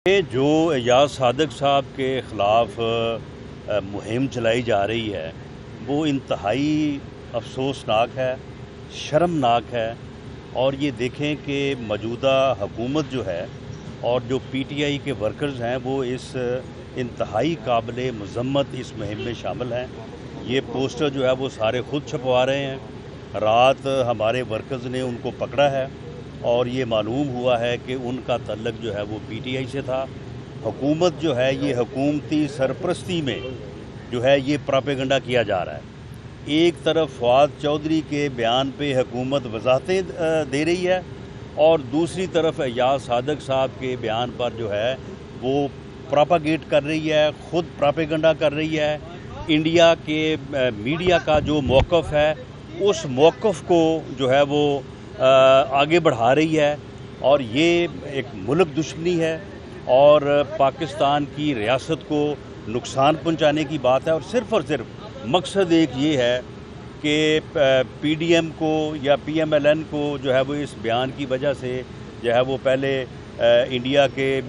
یہ جو ایاز صادق صاحب کے خلاف مہم چلائی جا رہی ہے وہ انتہائی افسوسناک ہے، شرمناک ہے، اور یہ دیکھیں کہ موجودہ حکومت جو ہے اور جو پی ٹی آئی کے ورکرز ہیں وہ اس انتہائی قابل مذمت اس مہم میں شامل ہیں۔ یہ پوسٹر جو ہے وہ سارے خود چھپوا رہے ہیں۔ رات ہمارے ورکرز نے ان کو پکڑا ہے اور یہ معلوم ہوا ہے کہ ان کا تعلق جو ہے وہ پی ٹی آئی سے تھا۔ حکومت جو ہے یہ حکومتی سرپرستی میں جو ہے یہ پراپیگنڈا کیا جا رہا ہے۔ ایک طرف فواد چودھری کے بیان پہ حکومت وضاحتیں دے رہی ہے اور دوسری طرف ایاز صادق صاحب کے بیان پر جو ہے وہ پراپاگیٹ کر رہی ہے، خود پراپیگنڈا کر رہی ہے۔ انڈیا کے میڈیا کا جو موقف ہے اس موقف کو جو ہے وہ آگے بڑھا رہی ہے، اور یہ ایک ملک دشمنی ہے اور پاکستان کی ریاست کو نقصان پہنچانے کی بات ہے، اور صرف مقصد ایک یہ ہے کہ پی ڈی ایم کو یا پی ایم ایل این کو جو ہے وہ اس بیان کی وجہ سے جو ہے وہ پہلے انڈیا کے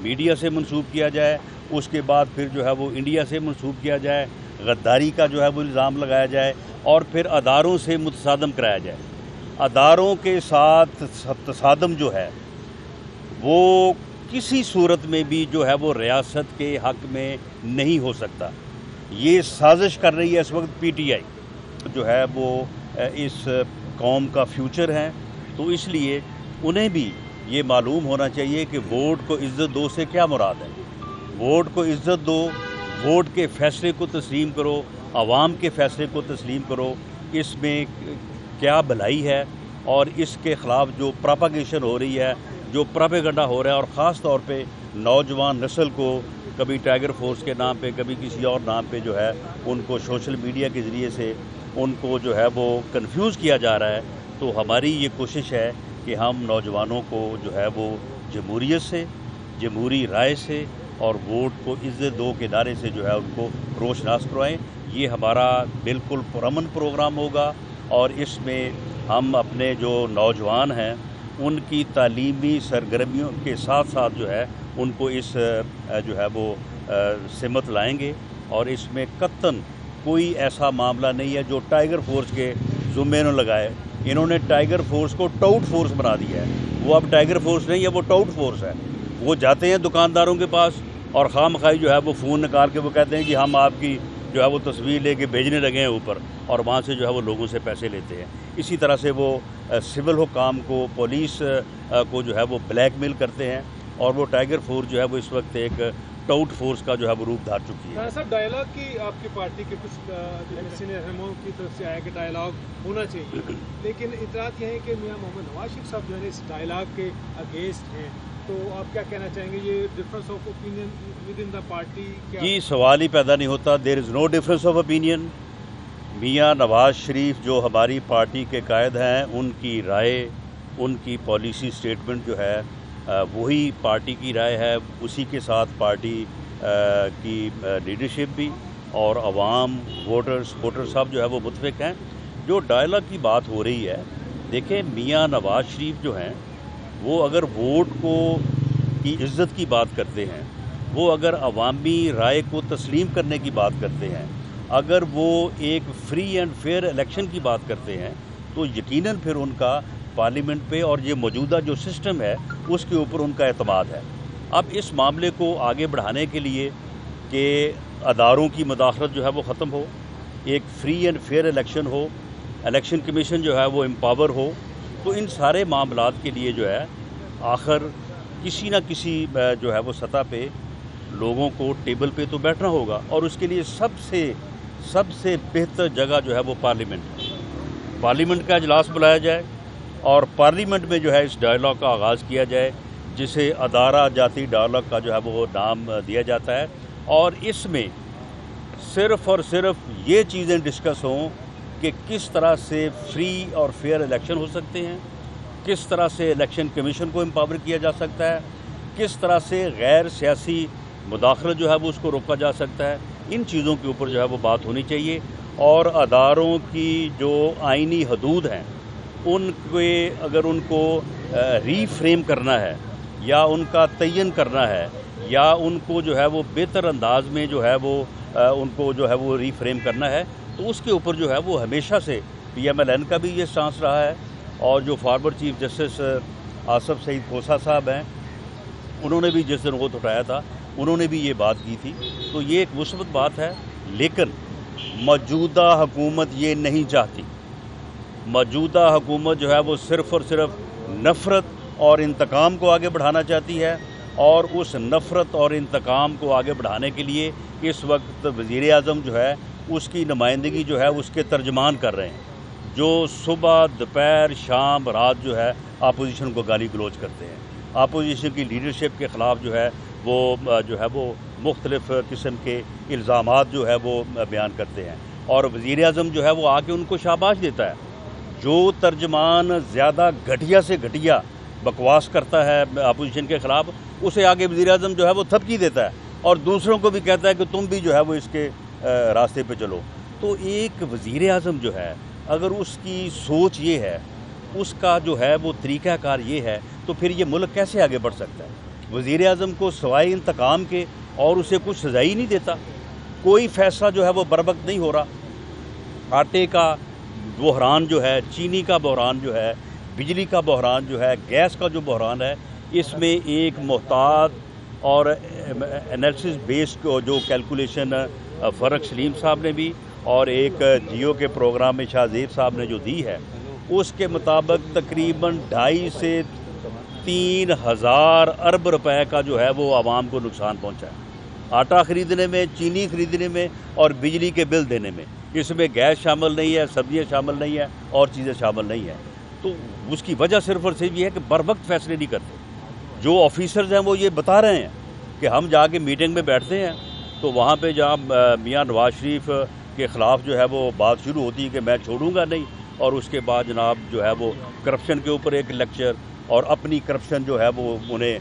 میڈیا سے منسوب کیا جائے، اس کے بعد پھر جو ہے وہ انڈیا سے منسوب کیا جائے، غداری کا جو ہے وہ الزام لگایا جائے، اور پھر اداروں سے متصادم کرایا جائے۔ اداروں کے ساتھ تصادم جو ہے وہ کسی صورت میں بھی جو ہے وہ ریاست کے حق میں نہیں ہو سکتا۔ یہ سازش کر رہی ہے اس وقت پی ٹی آئی جو ہے وہ اس قوم کا فیوچر ہے، تو اس لیے انہیں بھی یہ معلوم ہونا چاہیے کہ ووٹ کو عزت دو سے کیا مراد ہے۔ ووٹ کو عزت دو، ووٹ کے فیصلے کو تسلیم کرو، عوام کے فیصلے کو تسلیم کرو، اس میں کیا بھلائی ہے۔ اور اس کے خلاف جو پراپاگیشن ہو رہی ہے، جو پراپیگنڈا ہو رہا ہے، اور خاص طور پہ نوجوان نسل کو کبھی ٹائیگر فورس کے نام پہ کبھی کسی اور نام پہ جو ہے ان کو سوشل میڈیا کے ذریعے سے ان کو جو ہے وہ کنفیوز کیا جا رہا ہے، تو ہماری یہ کوشش ہے کہ ہم نوجوانوں کو جو ہے وہ جمہوریت سے، جمہوری رائے سے اور ووٹ کو عزت دو کے نعرے سے جو ہے ان کو روشناس کروائیں۔ یہ ہمارا بالکل پرامن پروگرام ہوگا، اور اس میں ہم اپنے جو نوجوان ہیں ان کی تعلیمی سرگرمیوں کے ساتھ ساتھ جو ہے ان کو اس جو ہے وہ سمت لائیں گے، اور اس میں قطعاً کوئی ایسا معاملہ نہیں ہے جو ٹائیگر فورس کے ذمے نہ لگائے۔ انہوں نے ٹائیگر فورس کو ٹاؤٹ فورس بنا دیا ہے، وہ اب ٹائیگر فورس نہیں ہے، وہ ٹاؤٹ فورس ہے۔ وہ جاتے ہیں دکانداروں کے پاس اور خواہ مخواہ جو ہے وہ فون نکال کے وہ کہتے ہیں کہ ہم آپ کی جو ہے وہ تصویر لے کے بھیجنے لگے ہیں اوپر، اور وہاں سے جو ہے وہ لوگوں سے پیسے لیتے ہیں۔ اسی طرح سے وہ سول حکام کو، پولیس کو جو ہے وہ بلیک میل کرتے ہیں، اور وہ ٹائیگر فورس جو ہے وہ اس وقت ایک ٹاؤٹ فورس کا جو ہے وہ روپ دھار چکی ہے۔ صاحب ڈائلاگ کی آپ کی پارٹی کے کچھ سینئر رہنماؤں کی طرف سے آیا کہ ڈائلاگ ہونا چاہیے، لیکن اطلاعات یہ ہے کہ میاں محمد نواز شریف صاحب جو ہے اس ڈائلاگ کے اگینسٹ ہیں، تو آپ کیا کہنا چاہیں گے؟ یہ difference of opinion with in the party جی سوال ہی پیدا نہیں ہوتا۔ There is no difference of opinion. Mian Nawaz شریف جو ہماری پارٹی کے قائد ہیں، ان کی رائے، ان کی پالیسی سٹیٹمنٹ جو ہے وہی پارٹی کی رائے ہے، اسی کے ساتھ پارٹی کی لیڈرشپ بھی اور عوام، ووٹر صاحب جو ہے وہ متفق ہیں۔ جو ڈائلاگ کی بات ہو رہی ہے، دیکھیں میاں نواز شریف جو ہیں وہ اگر ووٹ کی عزت کی بات کرتے ہیں، وہ اگر عوامی رائے کو تسلیم کرنے کی بات کرتے ہیں، اگر وہ ایک فری اینڈ فیئر الیکشن کی بات کرتے ہیں، تو یقیناً پھر ان کا پارلیمنٹ پہ اور یہ موجودہ جو سسٹم ہے اس کے اوپر ان کا اعتماد ہے۔ اب اس معاملے کو آگے بڑھانے کے لیے کہ اداروں کی مداخلت جو ہے وہ ختم ہو، ایک فری اینڈ فیئر الیکشن ہو، الیکشن کمیشن جو ہے وہ امپاور ہو، تو ان سارے معاملات کے لیے جو ہے آخر کسی نہ کسی جو ہے وہ سطح پہ لوگوں کو ٹیبل پہ تو بیٹھنا ہوگا، اور اس کے لیے سب سے بہتر جگہ جو ہے وہ پارلیمنٹ کا اجلاس بلایا جائے، اور پارلیمنٹ میں جو ہے اس ڈائلاگ کا آغاز کیا جائے، جسے ادارہ جاتی ڈائلاگ کا جو ہے وہ نام دیا جاتا ہے، اور اس میں صرف اور صرف یہ چیزیں ڈسکس ہوں کہ کس طرح سے فری اور فیئر الیکشن ہو سکتے ہیں، کس طرح سے الیکشن کمیشن کو امپاور کیا جا سکتا ہے، کس طرح سے غیر سیاسی مداخلت جو ہے وہ اس کو روکا جا سکتا ہے۔ ان چیزوں کے اوپر جو ہے وہ بات ہونی چاہیے، اور اداروں کی جو آئینی حدود ہیں ان کے اگر ان کو ری فریم کرنا ہے یا ان کا تعین کرنا ہے یا ان کو جو ہے وہ بہتر انداز میں جو ہے وہ ان کو جو ہے وہ ری فریم کرنا ہے، تو اس کے اوپر جو ہے وہ ہمیشہ سے PMLN کا بھی یہ سٹانس رہا ہے، اور جو فارمر چیف جسٹس آصف سعید کھوسہ صاحب ہیں، انہوں نے بھی جس دن ووٹ اٹھایا تھا انہوں نے بھی یہ بات کی تھی، تو یہ ایک مثبت بات ہے۔ لیکن موجودہ حکومت یہ نہیں چاہتی، موجودہ حکومت جو ہے وہ صرف اور صرف نفرت اور انتقام کو آگے بڑھانا چاہتی ہے، اور اس نفرت اور انتقام کو آگے بڑھانے کے لیے اس وقت وزیر اعظم جو ہے اس کی نمائندگی جو ہے اس کے ترجمان کر رہے ہیں، جو صبح دوپہر شام رات جو ہے اپوزیشن کو گالی گلوچ کرتے ہیں، اپوزیشن کی لیڈرشپ کے خلاف جو ہے وہ مختلف قسم کے الزامات جو ہے وہ بیان کرتے ہیں، اور وزیر اعظم جو ہے وہ آ کے ان کو شاباش دیتا ہے۔ جو ترجمان زیادہ گھٹیا سے گھٹیا بکواس کرتا ہے اپوزیشن کے خلاف، اسے آگے وزیر اعظم جو ہے وہ تھپکی دیتا ہے، اور دوسروں کو بھی کہتا ہے کہ تم بھی جو ہے وہ اس کے راستے پہ چلو۔ تو ایک وزیر اعظم جو ہے اگر اس کی سوچ یہ ہے، اس کا جو ہے وہ طریقہ کار یہ ہے، تو پھر یہ ملک کیسے آگے بڑھ سکتا ہے؟ وزیر اعظم کو سوائے انتقام کے اور اسے کچھ سزا ہی نہیں دیتا، کوئی فیصلہ جو ہے وہ بروقت نہیں ہو رہا۔ آٹے کا بحران جو ہے، چینی کا بحران جو ہے، بجلی کا بحران جو ہے، گیس کا جو بحران ہے، اس میں ایک محتاط اور انالیسس بیسڈ جو کیلکولیشن فرق سلیم صاحب نے بھی اور ایک جیو کے پروگرام میں شاہ زیب صاحب نے جو دی ہے، اس کے مطابق تقریباً 2.5 سے 3 ہزار ارب روپے کا جو ہے وہ عوام کو نقصان پہنچا ہے، آٹا خریدنے میں، چینی خریدنے میں اور بجلی کے بل دینے میں۔ اس میں گیس شامل نہیں ہے، سبزیاں شامل نہیں ہے اور چیزیں شامل نہیں ہیں۔ تو اس کی وجہ صرف اور صرف یہ ہے کہ بر وقت فیصلے نہیں کرتے۔ جو آفیسرز ہیں وہ یہ بتا رہے ہیں کہ ہم جا کے میٹنگ میں بیٹھتے ہیں، تو وہاں پہ جہاں میاں نواز شریف کے خلاف جو ہے وہ بات شروع ہوتی ہے کہ میں چھوڑوں گا نہیں، اور اس کے بعد جناب جو ہے وہ کرپشن کے اوپر ایک لیکچر، اور اپنی کرپشن جو ہے وہ انہیں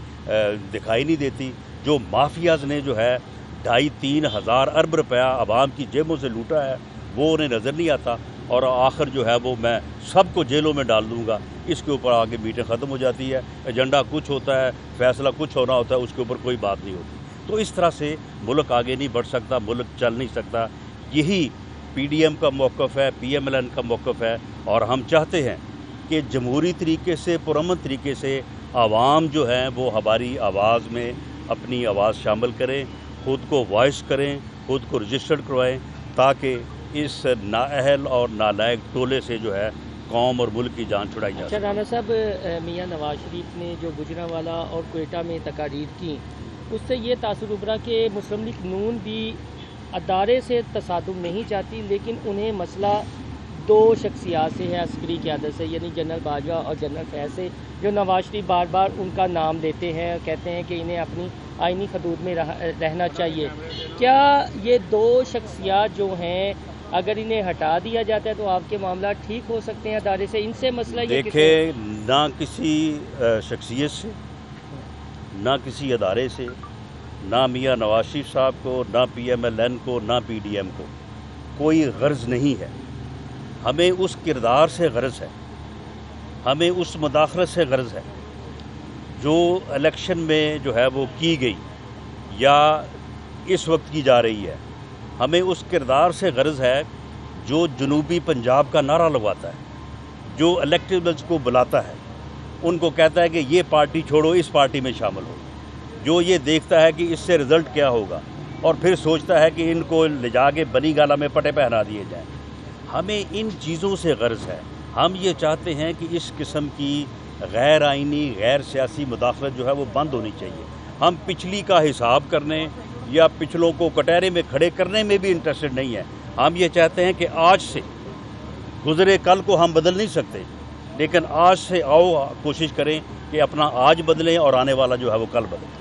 دکھائی نہیں دیتی۔ جو مافیاز نے جو ہے 2.5-3 ہزار ارب روپیہ عوام کی جیبوں سے لوٹا ہے، وہ انہیں نظر نہیں آتا، اور آخر جو ہے وہ میں سب کو جیلوں میں ڈال دوں گا، اس کے اوپر آگے میٹنگ ختم ہو جاتی ہے۔ ایجنڈا کچھ ہوتا ہے، فیصلہ کچھ ہونا ہوتا ہے، اس کے اوپر کوئی بات نہیں ہوتی۔ تو اس طرح سے ملک آگے نہیں بڑھ سکتا، ملک چل نہیں سکتا۔ یہی PDM کا موقف ہے، PMLN کا موقف ہے، اور ہم چاہتے ہیں کہ جمہوری طریقے سے، پرامن طریقے سے عوام جو ہیں وہ ہماری آواز میں اپنی آواز شامل کریں، خود کو وائس کریں، خود کو رجسٹرڈ کروائیں، تاکہ اس نااہل اور نالائق ٹولے سے جو ہے قوم اور ملک کی جان چھڑائی جا سکے۔ اچھا رانا صاحب، میاں نواز شریف نے جو گجرانوالہ اور کوئٹہ میں تقاریر کی، اس سے یہ تاثر ابھرا کہ مسلم لیگ نون بھی ادارے سے تصادم نہیں چاہتی، لیکن انہیں مسئلہ 2 شخصیات سے ہے، عسکری قیادت سے، یعنی جنرل باجوہ اور جنرل فیض سے، جو نواز شریف بار بار ان کا نام لیتے ہیں، کہتے ہیں کہ انہیں اپنی آئینی حدود میں رہنا چاہیے۔ کیا یہ 2 شخصیات جو ہیں اگر انہیں ہٹا دیا جاتا ہے تو آپ کے معاملات ٹھیک ہو سکتے ہیں ادارے سے؟ ان سے مسئلہ یہ دیکھیں، نہ کسی شخصیت سے، نہ کسی ادارے سے، نہ میاں نواز شریف صاحب کو، نہ PMLN کو، نہ PDM کو کوئی غرض نہیں ہے۔ ہمیں اس کردار سے غرض ہے، ہمیں اس مداخلت سے غرض ہے جو الیکشن میں جو ہے وہ کی گئی یا اس وقت کی جا رہی ہے۔ ہمیں اس کردار سے غرض ہے جو جنوبی پنجاب کا نعرہ لگواتا ہے، جو الیکٹیبلز کو بلاتا ہے، ان کو کہتا ہے کہ یہ پارٹی چھوڑو، اس پارٹی میں شامل ہو، جو یہ دیکھتا ہے کہ اس سے رزلٹ کیا ہوگا، اور پھر سوچتا ہے کہ ان کو لے جا کے بنی گالہ میں پٹے پہنا دیے جائیں۔ ہمیں ان چیزوں سے غرض ہے۔ ہم یہ چاہتے ہیں کہ اس قسم کی غیر آئینی، غیر سیاسی مداخلت جو ہے وہ بند ہونی چاہیے۔ ہم پچھلی کا حساب کرنے یا پچھلوں کو کٹہرے میں کھڑے کرنے میں بھی انٹرسٹڈ نہیں ہیں۔ ہم یہ چاہتے ہیں کہ آج سے، گزرے کل کو ہم بدل نہیں سکتے، لیکن آج سے آؤ کوشش کریں کہ اپنا آج بدلیں اور آنے والا جو ہے وہ کل بدلیں۔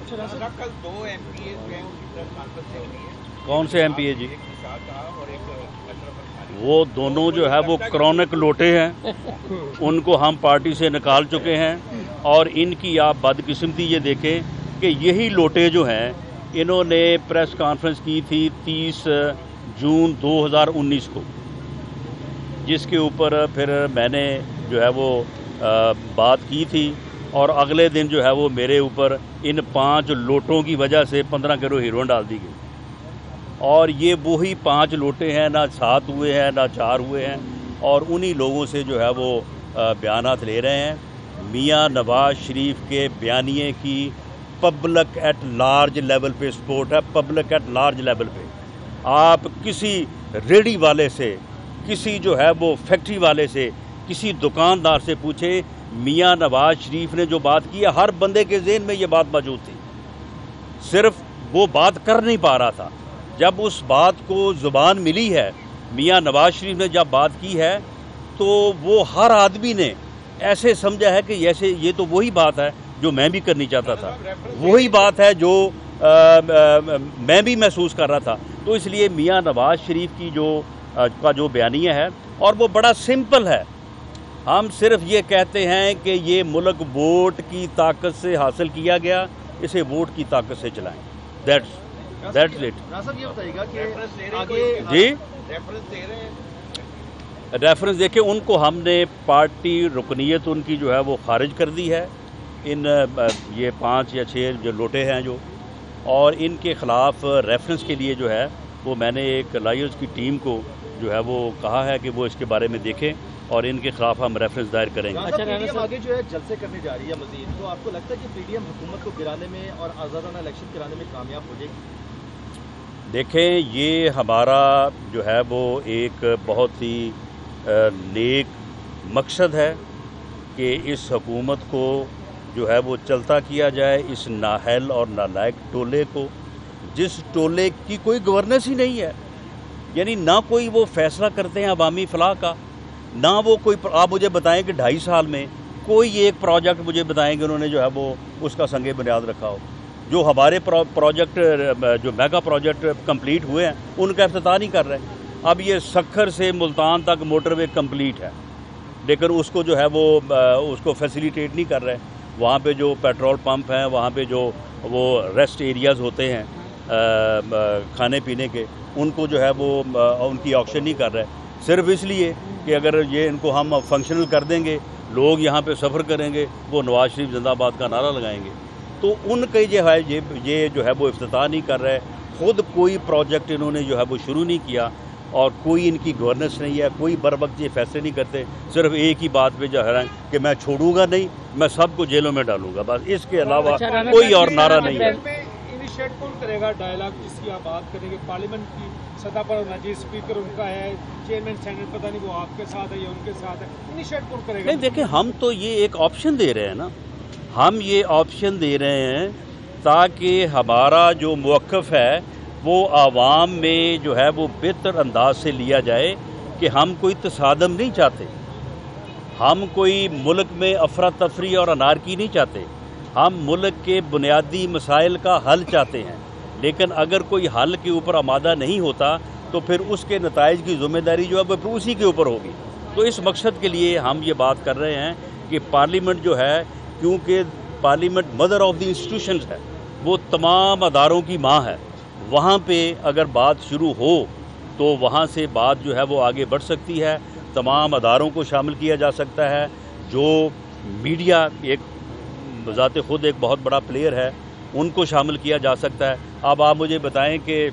کل 2 MPA جو ہیں ان کی پریس کانفرنس چل رہی ہے۔ کون سے MPA جی؟ ایک نثار صاحب اور ایک اشرف الخالق۔ وہ دونوں جو ہے وہ کرونک لوٹے ہیں، ان کو ہم پارٹی سے نکال چکے ہیں، اور ان کی آپ بدقسمتی یہ دیکھیں کہ یہی لوٹے جو ہیں انہوں نے پریس کانفرنس کی تھی 30 جون 2019 کو، جس کے اوپر پھر میں نے جو ہے وہ بات کی تھی اور اگلے دن جو ہے وہ میرے اوپر ان 5 لوٹوں کی وجہ سے 15 کلو ہیروئن ڈال دی گئی. اور یہ وہی 5 لوٹے ہیں، نہ 7 ہوئے ہیں نہ 4 ہوئے ہیں، اور انہی لوگوں سے جو ہے وہ بیانات لے رہے ہیں. میاں نواز شریف کے بیانیے کی پبلک ایٹ لارج لیول پہ سپورٹ ہے، پبلک ایٹ لارج لیول پہ. آپ کسی ریڑھی والے سے، کسی جو ہے وہ فیکٹری والے سے، کسی دکاندار سے پوچھیں، میاں نواز شریف نے جو بات کی ہے ہر بندے کے ذہن میں یہ بات موجود تھی، صرف وہ بات کر نہیں پا رہا تھا. جب اس بات کو زبان ملی ہے، میاں نواز شریف نے جب بات کی ہے تو وہ ہر آدمی نے ایسے سمجھا ہے کہ جیسے یہ تو وہی بات ہے جو میں بھی کرنی چاہتا تھا، وہی بات ہے جو میں بھی محسوس کر رہا تھا. تو اس لیے میاں نواز شریف کی کا جو بیانیہ ہے، اور وہ بڑا سمپل ہے. ہم صرف یہ کہتے ہیں کہ یہ ملک ووٹ کی طاقت سے حاصل کیا گیا، اسے ووٹ کی طاقت سے چلائیں. That's it. یہ بتائیے گا کہ جی ریفرنس دے رہے ہیں، ریفرنس دیکھیں، ان کو ہم نے پارٹی رکنیت ان کی جو ہے وہ خارج کر دی ہے. یہ 5 یا 6 جو لوٹے ہیں جو، اور ان کے خلاف ریفرنس کے لیے جو ہے وہ میں نے ایک لائرز کی ٹیم کو جو ہے وہ کہا ہے کہ وہ اس کے بارے میں دیکھیں اور ان کے خلاف ہم ریفرنس دائر کریں گے. اچھا، پی ڈی ایم آگے جو ہے جلسے کرنے جا رہی ہے مزید، تو آپ کو لگتا ہے کہ پی ڈی ایم حکومت کو گرانے میں اور آزادانہ الیکشن کرانے میں کامیاب ہو جائے گی؟ دیکھیں، یہ ہمارا جو ہے وہ ایک بہت ہی نیک مقصد ہے کہ اس حکومت کو جو ہے وہ چلتا کیا جائے، اس نااہل اور نالائق ٹولے کو، جس ٹولے کی کوئی گورننس ہی نہیں ہے. یعنی نہ کوئی وہ فیصلہ کرتے ہیں عوامی فلاح کا، نہ وہ کوئی. آپ مجھے بتائیں کہ 2.5 سال میں کوئی ایک پروجیکٹ مجھے بتائیں کہ انہوں نے جو ہے وہ اس کا سنگ بنیاد رکھا ہو. جو ہمارے پروجیکٹ جو میگا پروجیکٹ کمپلیٹ ہوئے ہیں ان کا افتتاح نہیں کر رہے. اب یہ سکھر سے ملتان تک موٹر وے کمپلیٹ ہے، لیکن اس کو جو ہے وہ اس کو فیسیلیٹیٹ نہیں کر رہے. وہاں پہ جو پیٹرول پمپ ہیں، وہاں پہ جو وہ ریسٹ ایریاز ہوتے ہیں کھانے پینے کے، ان کو جو ہے وہ ان کی آکشن نہیں کر رہے، صرف اس لیے کہ اگر یہ ان کو ہم فنکشنل کر دیں گے، لوگ یہاں پہ سفر کریں گے، وہ نواز شریف زندہ باد کا نعرہ لگائیں گے. تو ان کے جو ہے یہ جو ہے وہ افتتاح نہیں کر رہے. خود کوئی پروجیکٹ انہوں نے جو ہے وہ شروع نہیں کیا، اور کوئی ان کی گورننس نہیں ہے، کوئی بر وقت یہ فیصلے نہیں کرتے. صرف ایک ہی بات پہ جو ہے کہ میں چھوڑوں گا نہیں، میں سب کو جیلوں میں ڈالوں گا، بس اس کے علاوہ کوئی اور نعرہ نہیں ہے. انیشیٹ کون کرے گا ڈائلاگ جس کی آپ بات کریں گے؟ پارلیمنٹ کی سطح پر ہونا چاہیے، اسپیکر ان کا ہے، چیئرمین سینٹ پتہ نہیں وہ آپ کے ساتھ ہے یا ان کے ساتھ ہے. انیشیٹ کون کرے گا؟ نہیں، دیکھیں، ہم تو یہ ایک آپشن دے رہے ہیں نا، ہم یہ آپشن دے رہے ہیں تاکہ ہمارا جو موقف ہے وہ عوام میں جو ہے وہ بہتر انداز سے لیا جائے کہ ہم کوئی تصادم نہیں چاہتے، ہم کوئی ملک میں افراتفری اور انارکی نہیں چاہتے، ہم ملک کے بنیادی مسائل کا حل چاہتے ہیں. لیکن اگر کوئی حل کے اوپر آمادہ نہیں ہوتا تو پھر اس کے نتائج کی ذمہ داری جو ہے وہ پھر اسی کے اوپر ہوگی. تو اس مقصد کے لیے ہم یہ بات کر رہے ہیں کہ پارلیمنٹ جو ہے، کیونکہ parliament mother of the institutions ہے، وہ تمام اداروں کی ماں ہے، وہاں پہ اگر بات شروع ہو تو وہاں سے بات جو ہے وہ آگے بڑھ سکتی ہے. تمام اداروں کو شامل کیا جا سکتا ہے. جو میڈیا ایک بذات خود ایک بہت بڑا پلیئر ہے، ان کو شامل کیا جا سکتا ہے. اب آپ مجھے بتائیں کہ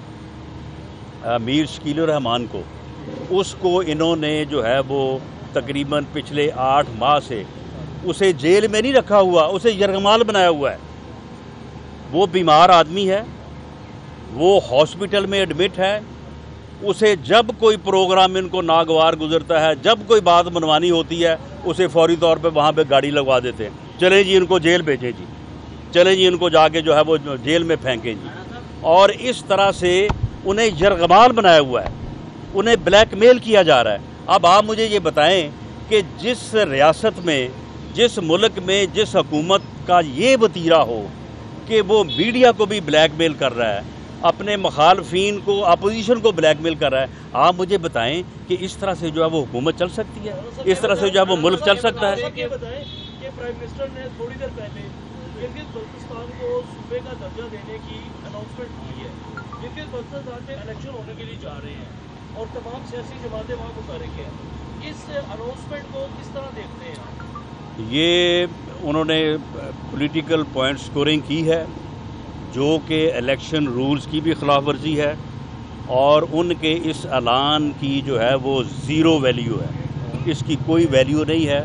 میر شکیل الرحمان کو، اس کو انہوں نے جو ہے وہ تقریباً پچھلے 8 ماہ سے اسے جیل میں نہیں رکھا ہوا، اسے یرغمال بنایا ہوا ہے. وہ بیمار آدمی ہے، وہ ہاسپٹل میں ایڈمٹ ہے. اسے جب کوئی پروگرام ان کو ناگوار گزرتا ہے، جب کوئی بات منوانی ہوتی ہے، اسے فوری طور پہ وہاں پہ گاڑی لگوا دیتے ہیں، چلیں جی ان کو جیل بھیجیں جی، چلیں جی ان کو جا کے جو ہے وہ جیل میں پھینکیں جی. اور اس طرح سے انہیں یرغمال بنایا ہوا ہے، انہیں بلیک میل کیا جا رہا ہے. اب آپ مجھے یہ بتائیں کہ جس ریاست میں، جس ملک میں، جس حکومت کا یہ وتیرہ ہو کہ وہ میڈیا کو بھی بلیک میل کر رہا ہے، اپنے مخالفین کو، اپوزیشن کو بلیک میل کر رہا ہے، آپ مجھے بتائیں کہ اس طرح سے جو ہے وہ حکومت چل سکتی ہے؟ اس طرح سے جو ہے وہ ملک چل سکتا ہے؟ یہ بتائیں کہ پرائم منسٹر نے تھوڑی دیر پہلے گلگت بلتستان کو صوبے کا درجہ دینے کی اناؤنسمنٹ کی ہے. گلگت بلتستان میں الیکشن ہونے کے لیے جا رہے ہیں اور تمام سیاسی جماعتیں وہاں متحرک ہیں. اس اناؤنسمنٹ کو کس طرح دیکھتے ہیں آپ؟ یہ انہوں نے پولیٹیکل پوائنٹ سکورنگ کی ہے جو کہ الیکشن رولز کی بھی خلاف ورزی ہے، اور ان کے اس اعلان کی جو ہے وہ زیرو ویلیو ہے، اس کی کوئی ویلیو نہیں ہے۔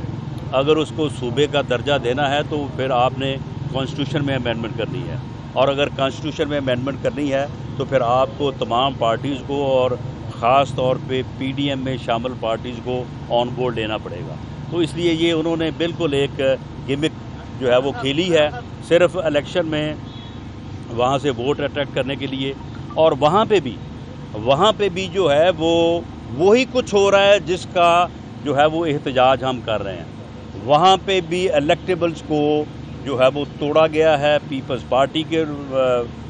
اگر اس کو صوبے کا درجہ دینا ہے تو پھر آپ نے کانسٹیٹیوشن میں امینڈمنٹ کرنی ہے، اور اگر کانسٹیٹیوشن میں امینڈمنٹ کرنی ہے تو پھر آپ کو تمام پارٹیز کو اور خاص طور پہ پی ڈی ایم میں شامل پارٹیز کو آن بورڈ لینا پڑے گا۔ تو اس لیے یہ انہوں نے بالکل ایک گمک جو ہے وہ کھیلی ہے، صرف الیکشن میں وہاں سے ووٹ اٹریکٹ کرنے کے لیے، اور وہاں پہ بھی جو ہے وہ وہی کچھ ہو رہا ہے جس کا جو ہے وہ احتجاج ہم کر رہے ہیں۔ وہاں پہ بھی الیکٹیبلز کو جو ہے وہ توڑا گیا ہے، پیپلز پارٹی کے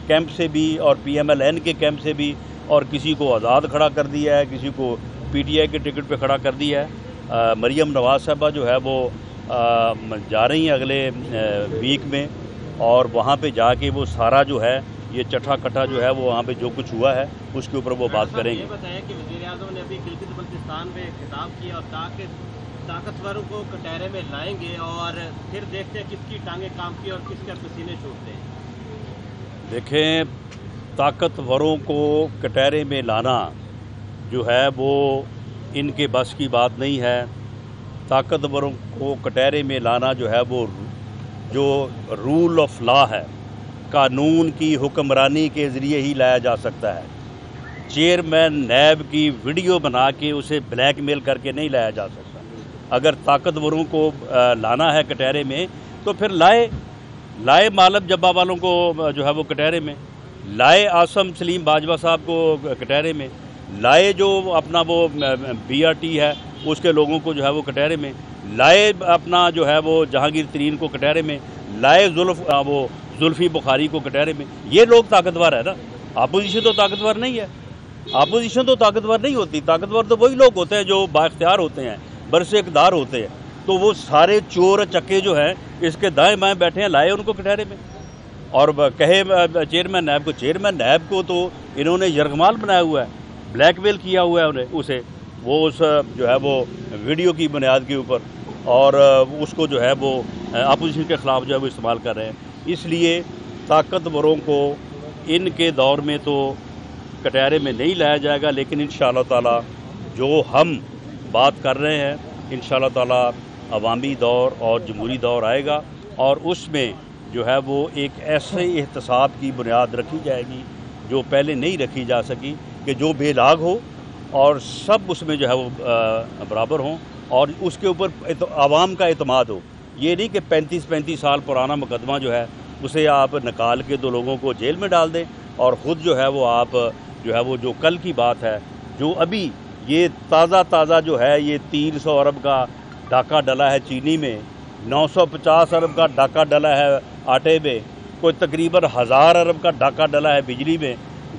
کیمپ سے بھی اور پی ایم ایل این کے کیمپ سے بھی، اور کسی کو آزاد کھڑا کر دیا ہے، کسی کو پی ٹی آئی کے ٹکٹ پہ کھڑا کر دیا ہے۔ مریم نواز صاحبہ جو ہے وہ جا رہی ہیں اگلے ویک میں، اور وہاں پہ جا کے وہ سارا جو ہے یہ چٹھا کٹھا جو ہے وہ وہاں پہ جو کچھ ہوا ہے اس کے اوپر وہ بات کریں گے۔ یہ بتایا کہ وزیر اعظم نے ابھی گلگت بلتستان میں خطاب کیا اور کہا کہ طاقتوروں کو کٹہرے میں لائیں گے اور پھر دیکھتے ہیں کس کی ٹانگیں کانپتی اور کس کے پسینے چھوٹتے ہیں۔ دیکھیں، طاقتوروں کو کٹہرے میں لانا جو ہے وہ ان کے بس کی بات نہیں ہے۔ طاقتوروں کو کٹہرے میں لانا جو ہے وہ جو رول آف لا ہے، قانون کی حکمرانی کے ذریعے ہی لایا جا سکتا ہے۔ چیئرمین نیب کی ویڈیو بنا کے اسے بلیک میل کر کے نہیں لایا جا سکتا۔ اگر طاقتوروں کو لانا ہے کٹہرے میں تو پھر لائے مالب جبا والوں کو جو ہے وہ کٹہرے میں، لائے عاصم سلیم باجوہ صاحب کو کٹہرے میں، لائے جو اپنا وہ بی آر ٹی ہے اس کے لوگوں کو جو ہے وہ کٹہرے میں، لائے اپنا جو ہے وہ جہانگیر ترین کو کٹہرے میں، لائے وہ زلفی بخاری کو کٹہرے میں۔ یہ لوگ طاقتور ہے نا، اپوزیشن تو طاقتور نہیں ہے۔ اپوزیشن تو طاقتور نہیں ہوتی، طاقتور تو وہی لوگ ہوتے ہیں جو بااختیار ہوتے ہیں، برس اقتدار ہوتے ہیں۔ تو وہ سارے چور چکے جو ہیں اس کے دائیں بائیں بیٹھے ہیں، لائے ان کو کٹہرے میں، اور کہے چیئرمین نیب کو تو انہوں نے یرغمال بنایا ہوا ہے، بلیک میل کیا ہوا ہے انہیں، اسے وہ اس جو ہے وہ ویڈیو کی بنیاد کے اوپر، اور اس کو جو ہے وہ اپوزیشن کے خلاف جو ہے وہ استعمال کر رہے ہیں۔ اس لیے طاقتوروں کو ان کے دور میں تو کٹہرے میں نہیں لایا جائے گا، لیکن انشاءاللہ تعالی جو ہم بات کر رہے ہیں انشاءاللہ تعالی عوامی دور اور جمہوری دور آئے گا، اور اس میں جو ہے وہ ایک ایسے احتساب کی بنیاد رکھی جائے گی جو پہلے نہیں رکھی جا سکی، کہ جو بے لاگ ہو اور سب اس میں جو ہے وہ برابر ہوں، اور اس کے اوپر عوام کا اعتماد ہو۔ یہ نہیں کہ 35 سال پرانا مقدمہ جو ہے اسے آپ نکال کے دو لوگوں کو جیل میں ڈال دیں، اور خود جو ہے وہ آپ جو ہے وہ جو کل کی بات ہے، جو ابھی یہ تازہ جو ہے یہ 300 ارب کا ڈاکہ ڈلا ہے چینی میں، 950 ارب کا ڈاکہ ڈلا ہے آٹے میں، کوئی تقریباً 1000 ارب کا ڈاکہ ڈلا ہے بجلی میں،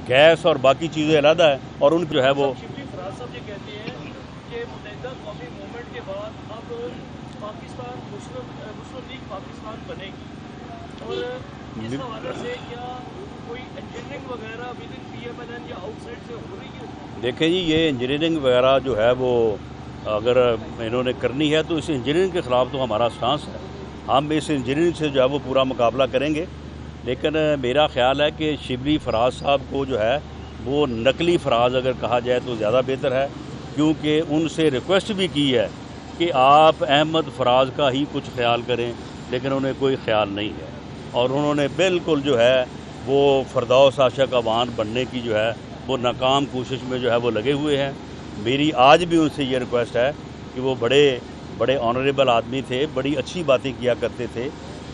گیس اور باقی چیزیں علیحدہ ہیں، اور ان جو ہے وہ شبلی فراز صاحب یہ کہتے ہیں کہ متحدہ قومی موومنٹ کے بعد اب پاکستان مسلم لیگ پاکستان بنے گی، اور اس حوالے سے کیا کوئی انجینئرنگ وغیرہ within P M L N یا آؤٹ سائڈ سے ہو رہی ہے؟ دیکھیں جی، یہ انجینئرنگ وغیرہ جو ہے وہ اگر انہوں نے کرنی ہے تو اس انجینئرنگ کے خلاف تو ہمارا سٹانس ہے، ہم اس انجینئرنگ سے جو ہے وہ پورا مقابلہ کریں گے، لیکن میرا خیال ہے کہ شبلی فراز صاحب کو جو ہے وہ نقلی فراز اگر کہا جائے تو زیادہ بہتر ہے، کیونکہ ان سے ریکویسٹ بھی کی ہے کہ آپ احمد فراز کا ہی کچھ خیال کریں، لیکن انہیں کوئی خیال نہیں ہے، اور انہوں نے بالکل جو ہے وہ فردوس عاشق اوان بننے کی جو ہے وہ ناکام کوشش میں جو ہے وہ لگے ہوئے ہیں۔ میری آج بھی ان سے یہ ریکویسٹ ہے کہ وہ بڑے آنریبل آدمی تھے، بڑی اچھی باتیں کیا کرتے تھے،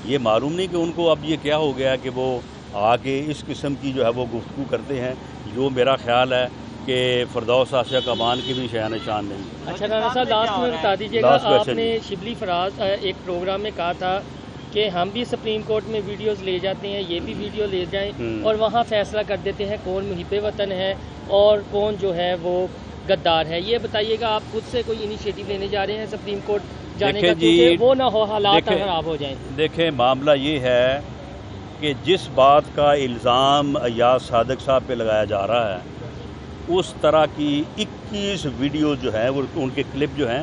یہ معلوم نہیں کہ ان کو اب یہ کیا ہو گیا کہ وہ آ کے اس قسم کی جو ہے وہ گفتگو کرتے ہیں، جو میرا خیال ہے کہ فردوس عاشق اوان کی بھی شان نشان نہیں۔ اچھا رانا صاحب، لاسٹ میں بتا دیجیے گا، آپ نے شبلی فراز ایک پروگرام میں کہا تھا کہ ہم بھی سپریم کورٹ میں ویڈیوز لے جاتے ہیں، یہ بھی ویڈیو لے جائیں اور وہاں فیصلہ کر دیتے ہیں کون محب وطن ہے اور کون جو ہے وہ غدار ہے۔ یہ بتائیے گا، آپ خود سے کوئی انیشیٹو لینے جا رہے ہیں سپریم کورٹ جانے کا، کیونکہ وہ نہ ہو حالات خراب ہو جائیں؟ دیکھیں، معاملہ یہ ہے کہ جس بات کا الزام ایاز صادق صاحب پہ لگایا جا رہا ہے، اس طرح کی 21 ویڈیو جو ہیں وہ ان کے کلپ جو ہیں